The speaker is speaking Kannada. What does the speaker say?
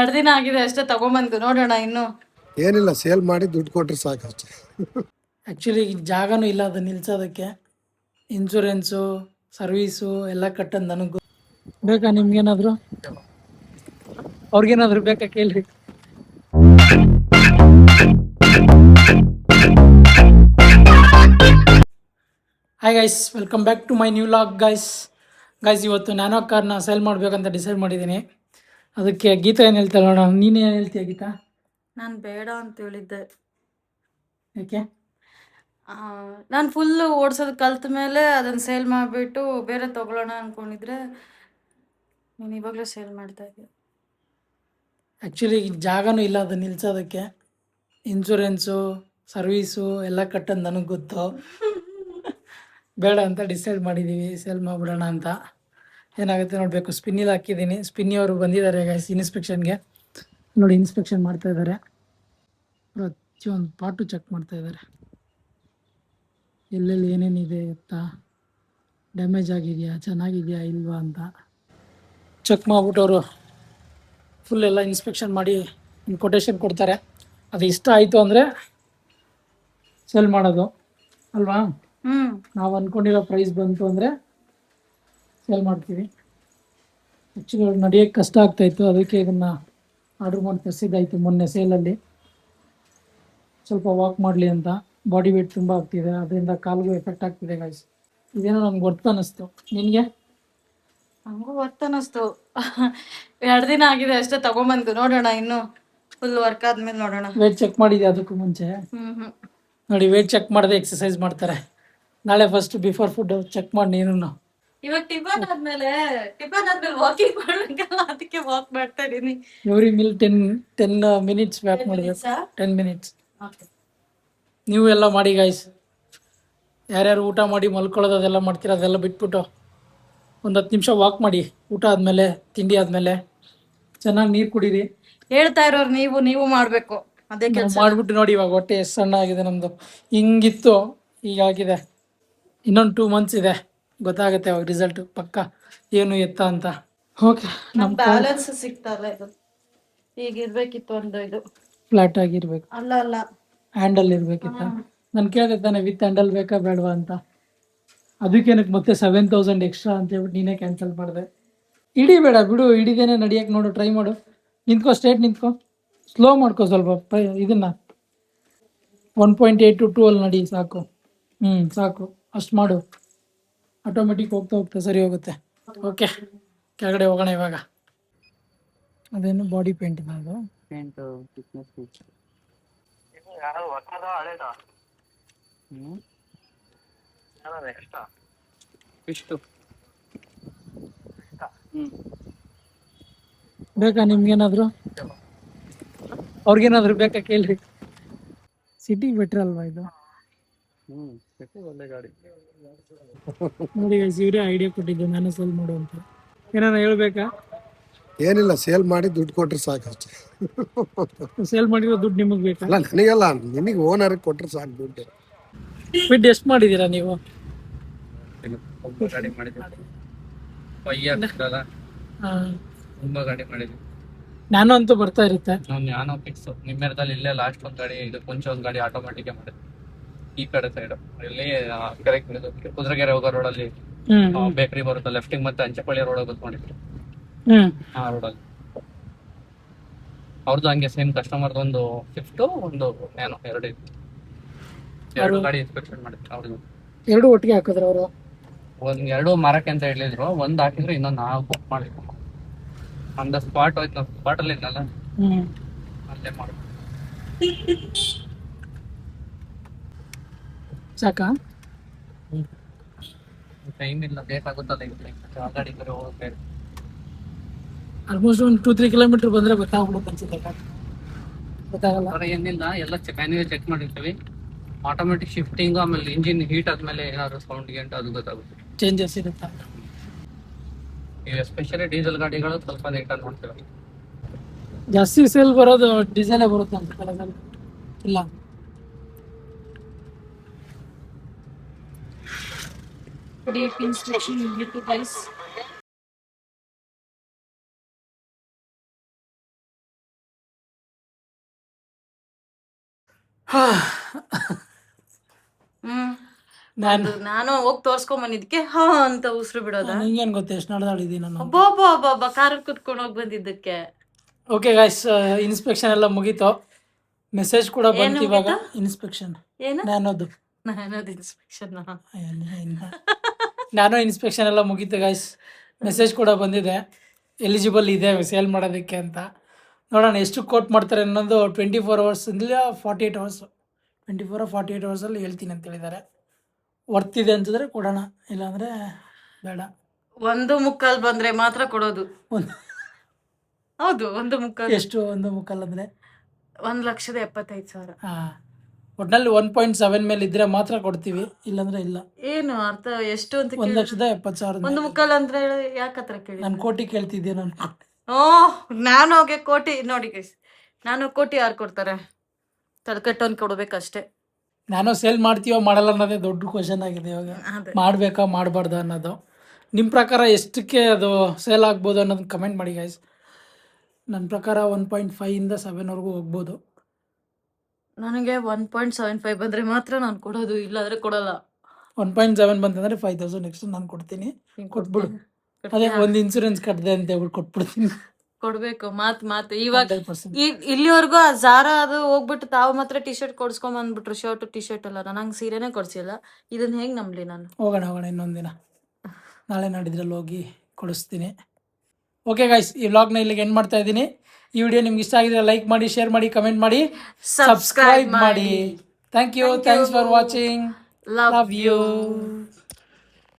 2 ದಿನ ಆಗಿದೆ ಅಷ್ಟೇ ತಗೊಂಬಂದು ನೋಡೋಣ ಇನ್ನು ಏನಿಲ್ಲ, ಸೇಲ್ ಮಾಡಿ ದುಡ್ಡು ಕೊಟ್ರೆ ಸಾಕಷ್ಟೆ. ಆ್ಯಕ್ಚುಲಿ ಜಾಗನೂ ಇಲ್ಲ ಅದು ನಿಲ್ಸೋದಕ್ಕೆ. ಇನ್ಶೂರೆನ್ಸು ಸರ್ವೀಸು ಎಲ್ಲ ಕಟ್ಟೋದು ನನಗೆ ಬೇಕಾ? ನಿಮ್ಗೇನಾದರೂ ಅವ್ರಿಗೇನಾದರೂ ಬೇಕಾ ಕೇಳ್ರಿ. Hi guys, welcome back to my new vlog guys. ಇವತ್ತು ನ್ಯಾನೋ ಕಾರ್ನ ಸೇಲ್ ಮಾಡಬೇಕಂತ ಡಿಸೈಡ್ ಮಾಡಿದ್ದೀನಿ. ಅದಕ್ಕೆ ಗೀತಾ ಏನು ಹೇಳ್ತಾಳೆ ನೋಡೋಣ. ನೀನೇ ಏನು ಹೇಳ್ತೀಯ ಗೀತಾ? ನಾನು ಬೇಡ ಅಂತ ಹೇಳಿದ್ದೆ. ಯಾಕೆ? ನಾನು ಫುಲ್ಲು ಓಡಿಸೋದು ಕಲ್ತ ಮೇಲೆ ಅದನ್ನು ಸೇಲ್ ಮಾಡಿಬಿಟ್ಟು ಬೇರೆ ತೊಗೊಳ್ಳೋಣ ಅಂದ್ಕೊಂಡಿದ್ರೆ ನೀನು ಇವಾಗಲೇ ಸೇಲ್ ಮಾಡ್ತಾ ಇದೀಯ. ಆ್ಯಕ್ಚುಲಿ ಜಾಗನೂ ಇಲ್ಲ ಅದು ನಿಲ್ಸೋದಕ್ಕೆ. ಇನ್ಶೂರೆನ್ಸು ಸರ್ವೀಸು ಎಲ್ಲ ಕಟ್ಟೋದು ನನಗೆ ಗೊತ್ತು. ಬೇಡ ಅಂತ ಡಿಸೈಡ್ ಮಾಡಿದ್ದೀವಿ, ಸೇಲ್ ಮಾಡಿಬಿಡೋಣ ಅಂತ. ಏನಾಗುತ್ತೆ ನೋಡಬೇಕು. ಸ್ಪಿನ್ನಿಲ್ಲಿ ಹಾಕಿದ್ದೀನಿ. ಸ್ಪಿನ್ನಿ ಅವರು ಬಂದಿದ್ದಾರೆ ಗೈಸ್ ಇನ್ಸ್ಪೆಕ್ಷನ್ಗೆ. ನೋಡಿ, ಇನ್ಸ್ಪೆಕ್ಷನ್ ಮಾಡ್ತಾಯಿದ್ದಾರೆ. ಪ್ರತಿಯೊಂದು ಪಾರ್ಟು ಚೆಕ್ ಮಾಡ್ತಾಯಿದ್ದಾರೆ, ಎಲ್ಲೆಲ್ಲಿ ಏನೇನಿದೆ ಎತ್ತ ಡ್ಯಾಮೇಜ್ ಆಗಿದೆಯಾ, ಚೆನ್ನಾಗಿದೆಯಾ ಇಲ್ವಾ ಅಂತ ಚೆಕ್ ಮಾಡಿಬಿಟ್ಟು ಅವರು ಫುಲ್ ಎಲ್ಲ ಇನ್ಸ್ಪೆಕ್ಷನ್ ಮಾಡಿ ಕೊಟೇಶನ್ ಕೊಡ್ತಾರೆ. ಅದು ಇಷ್ಟ ಆಯಿತು ಅಂದರೆ ಸೇಲ್ ಮಾಡೋದು ಅಲ್ವಾ? ನಾವು ಅಂದ್ಕೊಂಡಿರೋ ಪ್ರೈಸ್ ಬಂತು ಅಂದರೆ ಸೇಲ್ ಮಾಡ್ತೀವಿ. ಆ್ಯಕ್ಚುಲಿ ನಡೆಯೋಕ್ಕೆ ಕಷ್ಟ ಆಗ್ತಾಯಿತ್ತು, ಅದಕ್ಕೆ ಇದನ್ನು ಆರ್ಡ್ರ್ ಮಾಡಿ ತರಿಸಿದ್ದಾಯಿತು ಮೊನ್ನೆ ಸೇಲಲ್ಲಿ. ಸ್ವಲ್ಪ ವಾಕ್ ಮಾಡಲಿ ಅಂತ. ಬಾಡಿ ವೇಟ್ ತುಂಬ ಆಗ್ತಿದೆ, ಅದರಿಂದ ಕಾಲಿಗೂ ಎಫೆಕ್ಟ್ ಆಗ್ತಿದೆ ಗೈಸ್. ಇದೇನೋ ನನಗೆ ವರ್ತ್ ಅನ್ನಿಸ್ತು. ನಿನಗೆ? ನನಗೂ ವರ್ತ್ ಅನ್ನಿಸ್ತು. 2 ದಿನ ಆಗಿದೆ ಅಷ್ಟೇ ತಗೊಂಬಂದು ನೋಡೋಣ ಇನ್ನು ಫುಲ್ ವರ್ಕ್ ಆದ್ಮೇಲೆ ನೋಡೋಣ. ವೇಟ್ ಚೆಕ್ ಮಾಡಿದ್ದೆ ಅದಕ್ಕೂ ಮುಂಚೆ? ನೋಡಿ, ವೇಟ್ ಚೆಕ್ ಮಾಡದೆ ಎಕ್ಸಸೈಸ್ ಮಾಡ್ತಾರೆ. ನಾಳೆ ಫಸ್ಟ್ ಬಿಫೋರ್ ಫುಡ್ ಚೆಕ್ ಮಾಡಿ ನೀನು. ಇವಾಗ ಟಿಫನ್ ಆದ್ಮೇಲೆ ವಾಕಿಂಗ್ ಮಾಡ್ಬೇಕಲ್ಲ, ಅದಕ್ಕೆ ವಾಕ್ ಮಾಡ್ತಾ ಇದೀನಿ. ಎವ್ರಿ ಮಿಲ್ 10 ಮಿನಿಟ್ಸ್ ವ್ಯಾಕ್ ಮಾಡಬೇಕು. 10 ಮಿನಿಟ್ಸ್ ನೀವು ಎಲ್ಲ ಮಾಡಿ ಗೈಸ್. ಯಾರ್ಯಾರು ಊಟ ಮಾಡಿ ಮಲ್ಕೊಳ್ಳೋದು ಅದೆಲ್ಲ ಮಾಡ್ತೀರ, ಅದೆಲ್ಲ ಬಿಟ್ಬಿಟ್ಟು ಒಂದು 10 ನಿಮಿಷ ವಾಕ್ ಮಾಡಿ. ಊಟ ಆದಮೇಲೆ, ತಿಂಡಿ ಆದಮೇಲೆ ಚೆನ್ನಾಗಿ ನೀರು ಕುಡೀರಿ. ಹೇಳ್ತಾ ಇರೋರು ನೀವು ಮಾಡಬೇಕು ಅದೇ ಕೆಲಸ ಮಾಡಿಬಿಟ್ಟು ನೋಡಿ. ಇವಾಗ ಹೊಟ್ಟೆ ಎಷ್ಟು ಸಣ್ಣ ಆಗಿದೆ ನಮ್ಮದು. ಹಿಂಗಿತ್ತು, ಹೀಗಾಗಿದೆ. ಇನ್ನೊಂದು 2 ಮಂತ್ಸ್ ಇದೆ, ಗೊತ್ತಾಗುತ್ತೆ ಅವಾಗ ರಿಸಲ್ಟ್ ಪಕ್ಕ ಏನು ಎತ್ತ ಅಂತ. ಓಕೆ, ನಮ್ಮ ಬ್ಯಾಲೆನ್ಸ್ ಸಿಗ್ತಾ ಇಲ್ಲ. ಇದು ಈಗ ಇರ್ಬೇಕಿತ್ತು ಒಂದು ಇದು ಫ್ಲಾಟ್ ಆಗಿರ್ಬೇಕು. ಅಲ್ಲ ಹ್ಯಾಂಡಲ್ ಇರ್ಬೇಕಿತ್ತ. ನಾನು ಕೇಳಿದೆ ತಾನೆ ವಿತ್ ಹ್ಯಾಂಡಲ್ ಬೇಕಾ ಬೇಡವಾ ಅಂತ. ಅದಕ್ಕೇನಕ್ಕೆ ಮತ್ತೆ 7,000 ಎಕ್ಸ್ಟ್ರಾ ಅಂತ ಹೇಳ್ಬಿಟ್ಟು ನೀನೇ ಕ್ಯಾನ್ಸಲ್ ಮಾಡಿದೆ. ಬೇಡ ಬಿಡು, ಹಿಡಿದೇನೆ ನಡಿಯಕ್ಕೆ ನೋಡು, ಟ್ರೈ ಮಾಡು. ನಿಂತ್ಕೋ, ಸ್ಟ್ರೇಟ್ ನಿಂತ್ಕೋ, ಸ್ಲೋ ಮಾಡ್ಕೋ ಸ್ವಲ್ಪ. ಇದನ್ನು 1.8 to 2 ಅಲ್ಲಿ ನಡಿ, ಸಾಕು. ಸಾಕು, ಅಷ್ಟು ಮಾಡು. ಆಟೋಮೆಟಿಕ್ ಹೋಗ್ತಾ ಸರಿ ಹೋಗುತ್ತೆ. ಓಕೆ, ಕೆಳಗಡೆ ಹೋಗೋಣ ಇವಾಗ. ಅದೇನು ಬಾಡಿ ಪೇಂಟ್ ಇದೆ ಅದು. ಬೇಕಾ ನಿಮ್ಗೇನಾದ್ರು? ಅವ್ರಿಗೇನಾದ್ರು ಬೇಕಾ ಕೇಳ್ರಿ. ಸಿಟಿ ಬೆಟ್ರ್ ಅಲ್ವಾ ಇದು? ನೋಡಿ ಇವರೇ ಐಡಿಯಾ ಕೊಟ್ಟಿದ್ದು ನಾನು ಸೇಲ್ ಮಾಡು ಅಂತ. ಏನಾರ ಹೇಳ್ಬೇಕಾ? ಏನಿಲ್ಲ, ಸೇಲ್ ಮಾಡಿ ದುಡ್ಡು ಕೊಟ್ರೆ ಸಾಕಷ್ಟೆ. ಸೇಲ್ ಮಾಡಿರೋ ದುಡ್ಡು ನಿಮಗೆ ಬೇಕಾ? ಅಲ್ಲ, ನನಗಲ್ಲ, ನಿಮಗೆ ಓನರ್ ಕೊಟ್ರೆ ಸಾಕು ದುಡ್ಡು. ಬಿಡ್ ಎಷ್ಟು ಮಾಡಿದ್ದೀರಾ ನೀವು? ಗಾಡಿ ಮಾಡಿದ್ವಿ, ತುಂಬಾ ಗಾಡಿ ಮಾಡಿದ್ವಿ. ನಾನು ಅಂತೂ ಬರ್ತಾ ಇರುತ್ತೆ. ನಾನು ಫಿಕ್ಸ್ ನಿಮ್ಮೆರದಲ್ಲಿ ಇಲ್ಲೇ ಲಾಸ್ಟ್ ಒಂದ್ ಗಾಡಿ, ಇದು ಮುಂಚೆ ಒಂದ್ ಗಾಡಿ ಆಟೋಮೆಟಿಕ್ ಮಾಡಿದ್ವಿ ಈ ಕಡೆ ಸೈಡ್. ಇಲ್ಲಿ ಕರೆಕ್ಟ್ ಕುದುರೆಗೆರೆ ಹೋಗೋ ರೋಡಲ್ಲಿ ಬೇಕರಿ ಬರುತ್ತೆ ಲೆಫ್ಟಿಗೆ, ಮತ್ತೆ ಅಂಚೆಪಳ್ಳಿ ರೋಡ್ ಹೋಗೋದು ಮಾಡಿದ್ವಿ. ಆ ರೋಡಲ್ಲಿ ಅವ್ರದ್ದು ಹಂಗೆ ಸೇಮ್ ಕಸ್ಟಮರ್ದು ಒಂದು ಸ್ವಿಫ್ಟ್, ಒಂದು ನ್ಯಾನೋ, ಎರಡು ಗಾಡಿ ಇನ್ಸ್ಪೆಕ್ಷನ್ ಮಾಡಿದ್ರು. ಅವ್ರದ್ದು ಎರಡು ಒಟ್ಟಿಗೆ ಹಾಕಿದ್ರು ಅವರು. ಎರಡು ಮಾರಕ್ಕೆ ಅಂತ ಹೇಳಿದ್ರು, ಒಂದ್ ಹಾಕಿದ್ರು, ಇನ್ನೊಂದು ನಾವು ಬುಕ್ ಮಾಡಿದ್ವಿ. ಆನ್ ದ ಸ್ಪಾಟ್ ಹೋಯ್ತು, ನಾವು ಸ್ಪಾಟ್ ಅಲ್ಲಿ ಇದ್ನಲ್ಲ, ಅಲ್ಲೇ ಮಾಡಿ. ಸಾಕಾ? ಟೈಮ್ ಇಲ್ಲ, ಬೇಕಾಗುತ್ತಲ್ಲ ಈಗ ಗಾಡಿ ಬರೋ ಹೋಗ್ಬೇಕು. ಆಲ್ಮೋಸ್ಟ್ ಒಂದು 2-3 ಕಿಲೋಮೀಟರ್ ಬಂದ್ರೆ ಗೊತ್ತಾಗ್ಬಿಡುತ್ತೆ ಅನ್ಸುತ್ತೆ. ಗೊತ್ತಾಗಲ್ಲ ಏನಿಲ್ಲ, ಎಲ್ಲ ಚೆಕ್ ಮಾಡಿರ್ತೀವಿ. ಆಟೋಮೆಟಿಕ್ ಶಿಫ್ಟಿಂಗ್, ಆಮೇಲೆ ಇಂಜಿನ್ ಹೀಟ್ ಆದ್ಮೇಲೆ ಏನಾದ್ರು ಸೌಂಡ್ ಗಂಟೆ ಅದು ಗೊತ್ತಾಗುತ್ತೆ, ಚೇಂಜಸ್ ಇರುತ್ತೆ. ಈಗ ಎಸ್ಪೆಷಲಿ ಡೀಸೆಲ್ ಗಾಡಿಗಳು ಸ್ವಲ್ಪ ನೀಟಾಗಿ ನೋಡ್ತೀವಿ. ಜಾಸ್ತಿ ಸೇಲ್ ಬರೋದು ಡೀಸೆಲೇ ಬರುತ್ತೆ ಅಂತ ಇಲ್ಲ. Deep inspection YouTube guys. ಹ್ಮ್ ನಾನು ನಾನು ಹೋಗಿ ತೋರ್ಸ್ಕೊಂಡ್ ಬಂದಿದ್ದಕ್ಕೆ ಹಾ ಅಂತ ಉಸಿರು ಬಿಡೋದ. ನಿಂಗೇನು ಗೊತ್ತು ಎಷ್ಟು ನಡೆದಾಡಿದ್ದೀನಿ ನಾನು. ಒಬ್ಬೊಬ್ಬ ಕಾರಲ್ಲಿ ಕುತ್ಕೊಂಡು ಹೋಗಿ ಬಂದಿದ್ದಕ್ಕೆ. ಓಕೆ ಗಾಯ್ಸ್, ಇನ್ಸ್ಪೆಕ್ಷನ್ ಎಲ್ಲ ಮುಗೀತು. ಮೆಸೇಜ್ ಕೂಡ ಏನು ಬಂತು ಇವಾಗ. ಮುಗೀತು? ಇನ್ಸ್ಪೆಕ್ಷನ್ ಏನು ನಾನೋದು ನಾನದು ಇನ್ಸ್ಪೆಕ್ಷನ್. ನಾನು ಇನ್ಸ್ಪೆಕ್ಷನ್ ಎಲ್ಲ ಮುಗೀತು ಗಾಯ್ಸ್. ಮೆಸೇಜ್ ಕೂಡ ಬಂದಿದೆ, ಎಲಿಜಿಬಲ್ ಇದೆ ಸೇಲ್ ಮಾಡೋದಕ್ಕೆ ಅಂತ. ನೋಡೋಣ ಎಷ್ಟು ಕೋಟ್ ಮಾಡ್ತಾರೆ ಅನ್ನೋದು. 24 hours ಇಲ್ಲ 48 hours, 24 or 48 hours ಹೇಳ್ತೀನಿ ಅಂತ ಹೇಳಿದ್ದಾರೆ. ವರ್ತ್ ಇದೆ ಅಂತಂದರೆ ಕೊಡೋಣ, ಇಲ್ಲಾಂದರೆ ಬೇಡ. 1.25 ಬಂದ್ರೆ ಮಾತ್ರ ಕೊಡೋದು. ಒಂದು ಹೌದು 1.25. ಎಷ್ಟು 1.25 ಅಂದರೆ 1,75,000. ಹಾಂ, ಒಟ್ಟಿನಲ್ಲಿ 1.7 ಮೇಲೆ ಇದ್ದರೆ ಮಾತ್ರ ಕೊಡ್ತೀವಿ, ಇಲ್ಲಾಂದರೆ ಇಲ್ಲ. ಏನು ಅರ್ಥ ಎಷ್ಟು ಅಂತ 1,70,000. 1.25 ಅಂದ್ರೆ ಯಾಕತ್ರ ಕೇಳಿ? ನಾನು ಕೋಟಿ ಕೇಳ್ತಿದ್ದೆ ನಾನು. ನಾನು ಹೋಗಿ ಕೋಟಿ ನೋಡಿ ಗೈಸ್, ನಾನು ಕೋಟಿ ಯಾರು ಕೊಡ್ತಾರೆ? ತಲೆಕೆಟ್ಟವನ್ ಕೊಡ್ಬೇಕಷ್ಟೇ. ನಾನು ಸೇಲ್ ಮಾಡ್ತೀವೋ ಮಾಡಲ್ಲ ಅನ್ನೋದೇ ದೊಡ್ಡ ಕ್ವಶನ್ ಆಗಿದೆ ಇವಾಗ. ಅದೇ ಮಾಡಬೇಕಾ ಮಾಡಬಾರ್ದು ಅನ್ನೋದು. ನಿಮ್ಮ ಪ್ರಕಾರ ಎಷ್ಟಕ್ಕೆ ಅದು ಸೇಲ್ ಆಗ್ಬೋದು ಅನ್ನೋದನ್ನ ಕಮೆಂಟ್ ಮಾಡಿ ಗೈಸ್. ನನ್ನ ಪ್ರಕಾರ 1.5 ಇಂದ 7ವರೆಗೂ ಹೋಗ್ಬೋದು. ನನಗೆ 1.75 ಬಂದ್ರೆ ಮಾತ್ರ ನಾನು ಕೊಡೋದು, ಇಲ್ಲಾಂದ್ರೆ ಕೊಡಲ್ಲ. 1.7 ಬಂತಂದರೆ 5,000 ನೆಕ್ಸ್ಟ್ ನಾನು ಕೊಡ್ತೀನಿ. ಕೊಟ್ಬಿಡು. ಅದೇ ಒಂದು ಇನ್ಸೂರೆನ್ಸ್ ಕಟ್ಟಿದೆ ಅಂತ ಹೇಳ್ಬಿಟ್ಟು ಕೊಟ್ಬಿಡ್ತೀನಿ. ಕೊಡ್ಬೇಕು ಮಾತು ಇವಾಗ 100%. ಇಲ್ಲಿವರೆಗೂ ಆ ಜಾರಾ ಅದು ಹೋಗ್ಬಿಟ್ಟು ತಾವು ಮಾತ್ರ ಟಿ ಶರ್ಟ್ ಕೊಡ್ಸ್ಕೊಂಡ್ ಬಂದ್ಬಿಟ್ರು, ಶರ್ಟ್ ಟಿ ಶರ್ಟ್ ಎಲ್ಲ. ನಂಗೆ ಸೀರೆನೇ ಕೊಡ್ಸಿಲ್ಲ. ಇದನ್ನ ಹೇಗ್ ನಂಬ್ಲಿ ನಾನು? ಹೋಗೋಣ ಇನ್ನೊಂದು ದಿನ, ನಾಳೆ ನಾಡಿದ್ರಲ್ಲಿ ಹೋಗಿ ಕೊಡಿಸ್ತೀನಿ. ಓಕೆ ಗೈಸ್, ಈ ವ್ಲಾಗ್ನ ಇಲ್ಲಿಗೆ ಎಂಡ್ ಮಾಡ್ತಾ ಇದ್ದೀನಿ. ಈ ವಿಡಿಯೋ ನಿಮ್ಗೆ ಇಷ್ಟ ಆಗಿದ್ರೆ ಲೈಕ್ ಮಾಡಿ, ಶೇರ್ ಮಾಡಿ, ಕಮೆಂಟ್ ಮಾಡಿ, ಸಬ್ಸ್ಕ್ರೈಬ್ ಮಾಡಿ. Thank you. Thanks for watching. Love you.